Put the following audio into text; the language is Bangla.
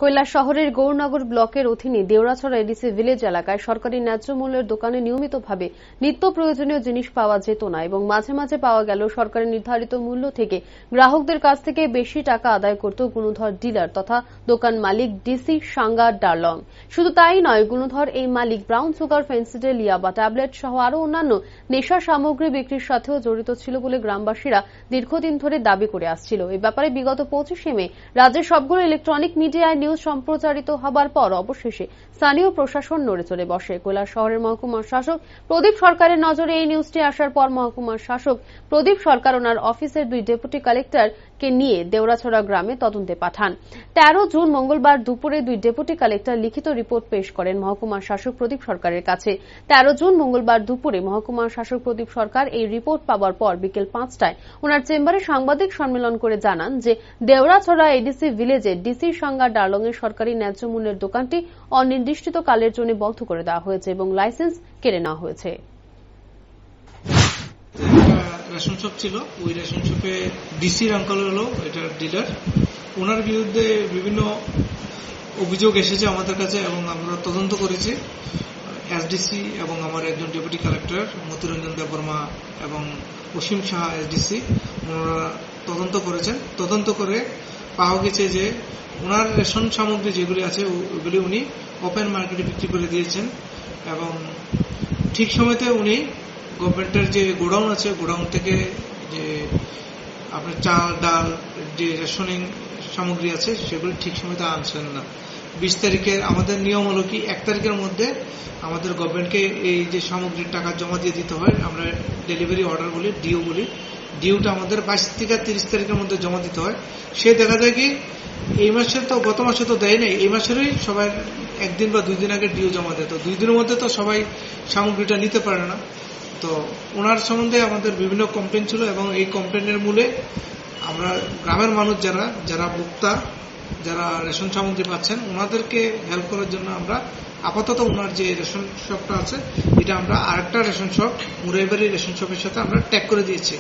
কৈলাস শহরের গৌরনগর ব্লকের অধীনে দেওরাছড়া এডিসি ভিলেজ এলাকায় সরকারি ন্যায্য মূল্যের দোকানে নিয়মিতভাবে নিত্য প্রয়োজনীয় জিনিস পাওয়া যেত না এবং মাঝে মাঝে পাওয়া গেল সরকারের নির্ধারিত মূল্য থেকে গ্রাহকদের কাছ থেকে বেশি টাকা আদায় করত গুণধর ডিলার তথা দোকান মালিক ডিসি সাঙ্গা ডারলং। শুধু তাই নয়, গুণধর এই মালিক ব্রাউন সুগার, ফেন্সিডিল, ইয়াবা ট্যাবলেট সহ আরও অন্যান্য নেশা সামগ্রী বিক্রির সাথেও জড়িত ছিল বলে গ্রামবাসীরা দীর্ঘদিন ধরে দাবি করে আসছিল। এ ব্যাপারে বিগত 25শে মে রাজ্যের সবগুলো ইলেকট্রনিক মিডিয়ায় নিউজ সম্প্রচারিত হবার পর অবশেষে স্থানীয় প্রশাসন নড়ে চড়ে বসে। কৈলাস শহরের মহকুমার শাসক প্রদীপ সরকারের নজরে এই নিউজটি আসার পর মহকুমার শাসক প্রদীপ সরকার ওনার অফিসের 2 ডেপুটি কালেক্টরকে নিয়ে দেওরাছড়া গ্রামে তদন্তে পাঠান। 13 জুন মঙ্গলবার দুপুরে 2 ডেপুটি কালেক্টর লিখিত রিপোর্ট পেশ করেন মহকুমার শাসক প্রদীপ সরকারের কাছে। 13 জুন মঙ্গলবার দুপুরে মহকুমার শাসক প্রদীপ সরকার এই রিপোর্ট পাওয়ার পর বিকেল 5টায় ওনার চেম্বারে সাংবাদিক সম্মেলন করে জানান যে দেওরাছড়া এডিসি ভিলেজে ডিসি সাঙ্গা ডারলং এর সরকারি ন্যায্য মূল্যের দোকানটি অনির্দিষ্টকালের জন্য বন্ধ করে দেওয়া হয়েছে এবং লাইসেন্স কেড়ে নেওয়া হয়েছে। রেশন শপ ছিল, ওই রেশন শপে ডিসির আঙ্কল হলো এটা ডিলার, ওনার বিরুদ্ধে বিভিন্ন অভিযোগ এসেছে আমাদের কাছে এবং আমরা তদন্ত করেছি। এসডিসি এবং আমার একজন ডেপুটি কালেক্টর মতিরঞ্জন দেববর্মা এবং অসীম সাহা এসডিসি ওনারা তদন্ত করেছেন। তদন্ত করে পাওয়া গেছে যে ওনার রেশন সামগ্রী যেগুলি আছে ওগুলি উনি ওপেন মার্কেটে বিক্রি করে দিয়েছেন এবং ঠিক সময়তে উনি গভর্নমেন্টের যে গোডাউন আছে গোডাউন থেকে যে আপনার চাল ডাল যে রেশনিং সামগ্রী আছে সেগুলি ঠিক সময়তে আনছেন না। 20 তারিখের আমাদের নিয়ম হলো কি 1 তারিখের মধ্যে আমাদের গভর্নমেন্টকে এই যে সামগ্রীর টাকা জমা দিয়ে দিতে হয়, আমরা ডেলিভারি অর্ডার বলি, ডিও বলি। ডিউটা আমাদের 22 থেকে 30 তারিখের মধ্যে জমা দিতে হয়। সে দেখা যায় কি এই মাসে তো গত মাসে তো দেয় নাই, এই মাসেরই সবাই 1 দিন বা 2 দিন আগে ডিও জমা দেয়। তো 2 দিনের মধ্যে তো সবাই সামগ্রীটা নিতে পারে না। তো ওনার সম্বন্ধে আমাদের বিভিন্ন কমপ্লেন ছিল এবং এই কমপ্লেনের মূলে আমরা গ্রামের মানুষ যারা ভোক্তা, যারা রেশন সামগ্রী পাচ্ছেন ওনাদেরকে হেল্প করার জন্য আমরা আপাতত ওনার যে রেশন শপটা আছে এটা আমরা আরেকটা রেশন শপ মুরাইবাড়ি রেশন শপের সাথে আমরা ট্যাগ করে দিয়েছি।